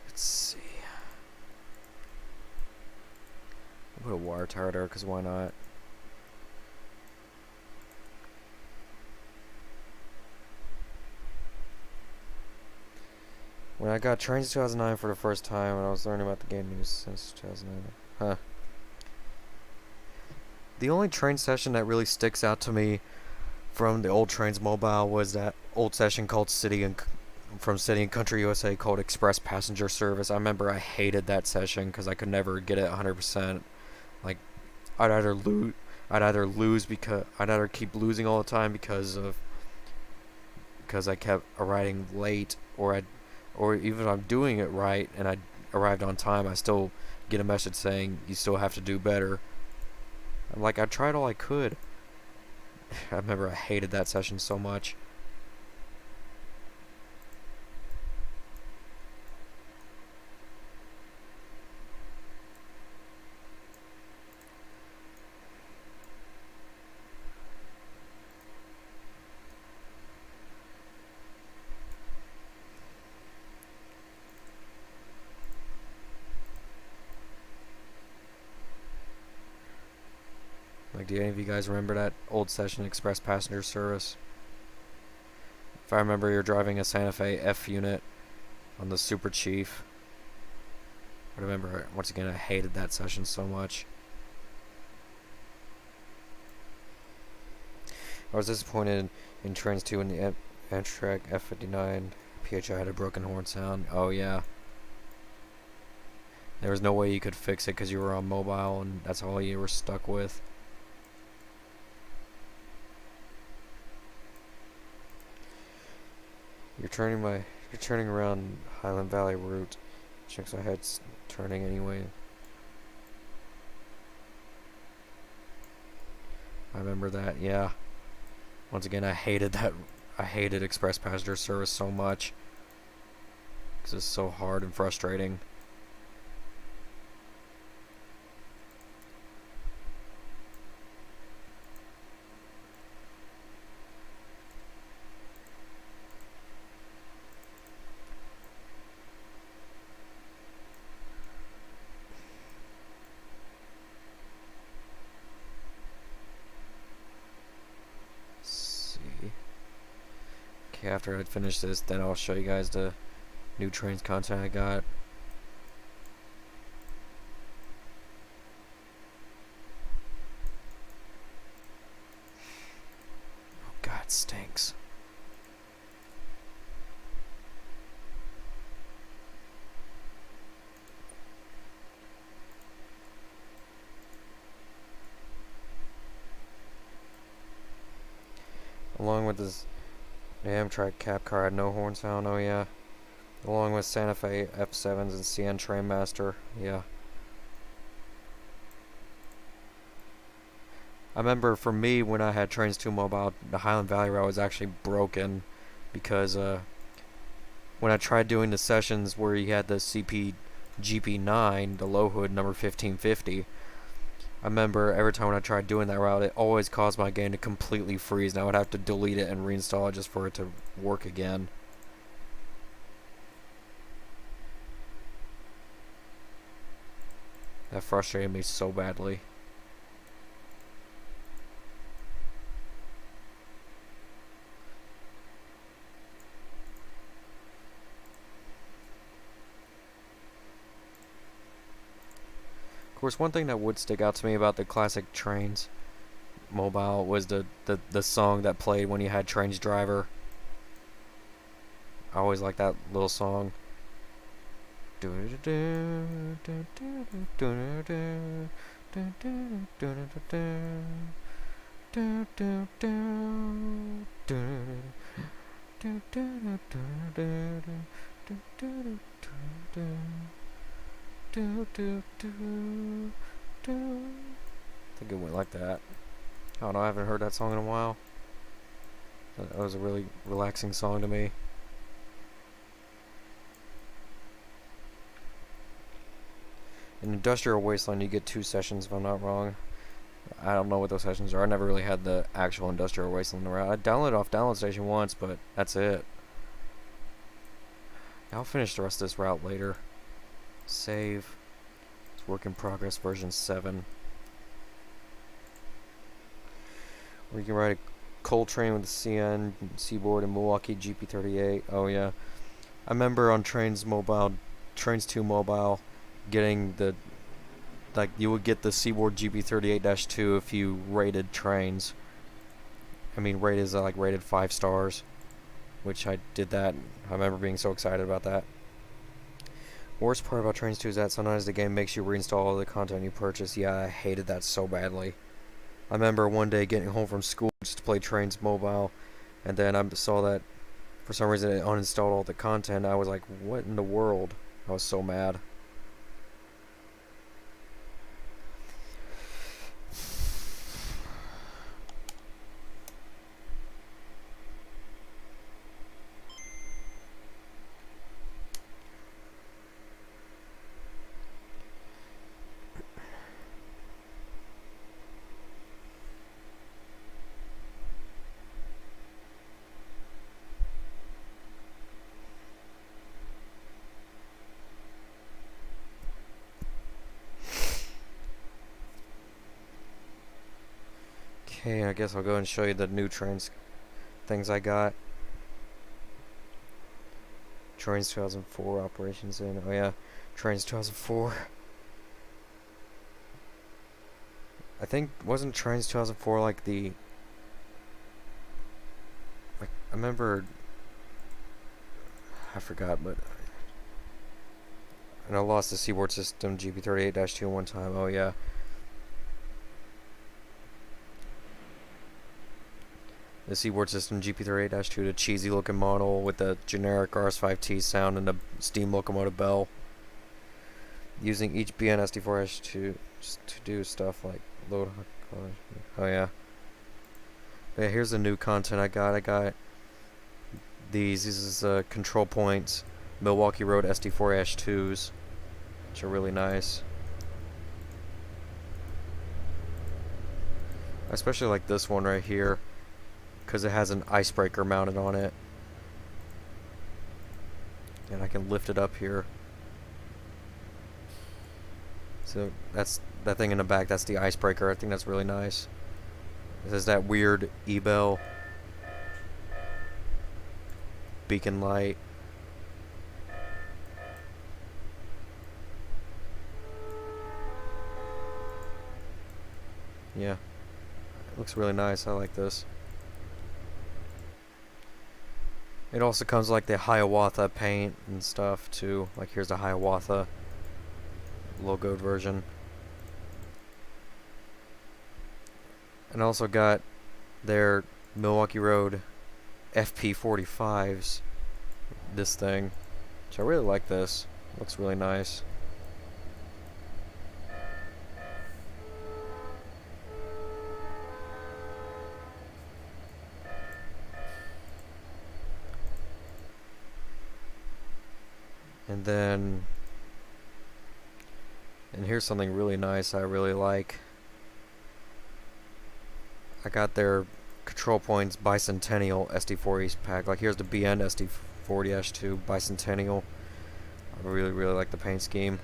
Speaker 1: Let's see. I'll put a wire tower there because why not? When I got Trainz 2009 for the first time, and I was learning about the game news since 2009. Huh. The only train session that really sticks out to me from the old Trainz Mobile was that old session called from City and Country USA called Express Passenger Service. I remember I hated that session because I could never get it 100%. Like I'd either lose because I'd either keep losing all the time because I kept arriving late, or even if I'm doing it right and I arrived on time, I still get a message saying you still have to do better. Like I tried all I could. I remember I hated that session so much. Like, do any of you guys remember that old session Express Passenger Service? If I remember, you're driving a Santa Fe F unit on the Super Chief. I remember, once again, I hated that session so much. I was disappointed in Trainz 2 in the Amtrak F59 PHI had a broken horn sound. Oh yeah. There was no way you could fix it because you were on mobile and that's all you were stuck with. You're turning around Highland Valley route. Checks my head's turning anyway. I remember that, yeah. Once again, I hated Express Passenger Service so much. Because it's so hard and frustrating. Okay, after I finish this, then I'll show you guys the new Trainz content I got. Oh god, it stinks. Along with this Amtrak cab car had no horn sound, oh yeah. Along with Santa Fe F7s and CN Trainmaster, yeah. I remember for me, when I had Trainz 2 Mobile, the Highland Valley route was actually broken because when I tried doing the sessions where you had the CP GP9, the low hood number 1550, I remember every time when I tried doing that route, it always caused my game to completely freeze, and I would have to delete it and reinstall it just for it to work again. That frustrated me so badly. Of course, one thing that would stick out to me about the classic Trainz Mobile was the song that played when you had Trainz Driver. I always liked that little song. I think it went like that. I don't know, I haven't heard that song in a while. That was a really relaxing song to me. In Industrial Wasteland, you get 2 sessions, if I'm not wrong. I don't know what those sessions are. I never really had the actual Industrial Wasteland route. I downloaded off Download Station once, but that's it. I'll finish the rest of this route later. Save. It's work in progress version 7. Where you can ride a coal train with the CN, Seaboard, and Milwaukee GP38. Oh yeah. I remember on Trainz 2 Mobile, getting the like you would get the Seaboard GB38-2 if you rated Trainz. I mean, rate is like rated 5 stars, which I did that. I remember being so excited about that. Worst part about Trainz 2 is that sometimes the game makes you reinstall all the content you purchased. Yeah, I hated that so badly. I remember one day getting home from school just to play Trainz Mobile, and then I saw that for some reason it uninstalled all the content. I was like, what in the world? I was so mad. Okay, I guess I'll go and show you the new Trainz things I got. Trainz 2004 operations in. Oh yeah, Trainz 2004. I think wasn't Trainz 2004 like the. Like I remember. I forgot, but. And I lost the Seaboard System GB38-2 one time. Oh yeah. The Seaboard System GP38-2, the cheesy looking model with the generic RS5T sound and the steam locomotive bell. Using each BN SD4H to do stuff like load. Oh yeah. Yeah, here's the new content I got. I got these. This is control points, Milwaukee Road SD4H2s, which are really nice. I especially like this one right here, because it has an icebreaker mounted on it. And I can lift it up here. So that's that thing in the back, that's the icebreaker. I think that's really nice. It has that weird E-bell beacon light. Yeah. It looks really nice. I like this. It also comes like the Hiawatha paint and stuff too. Like here's the Hiawatha logoed version. And also got their Milwaukee Road FP45s. This thing. Which I really like this. Looks really nice. And then, and here's something really nice I really like. I got their Control Points Bicentennial SD4 pack. Like here's the BN SD40-2 Bicentennial. I really like the paint scheme.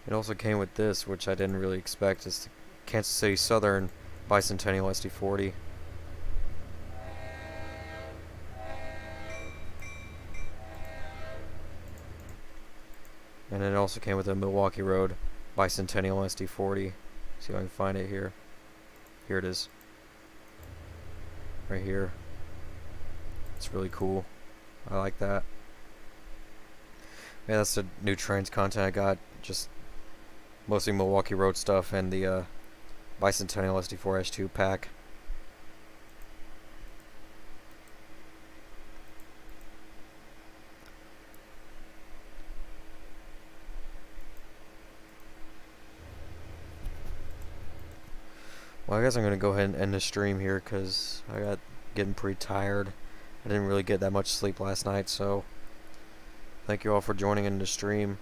Speaker 1: It also came with this, which I didn't really expect. It's the Kansas City Southern Bicentennial SD40. And it also came with a Milwaukee Road Bicentennial SD40. See if I can find it here. Here it is. Right here. It's really cool. I like that. Yeah, that's the new Trainz content I got. Just mostly Milwaukee Road stuff and the Bicentennial SD4H2 pack. Well, I guess I'm going to go ahead and end the stream here because I got getting pretty tired. I didn't really get that much sleep last night, so thank you all for joining in the stream.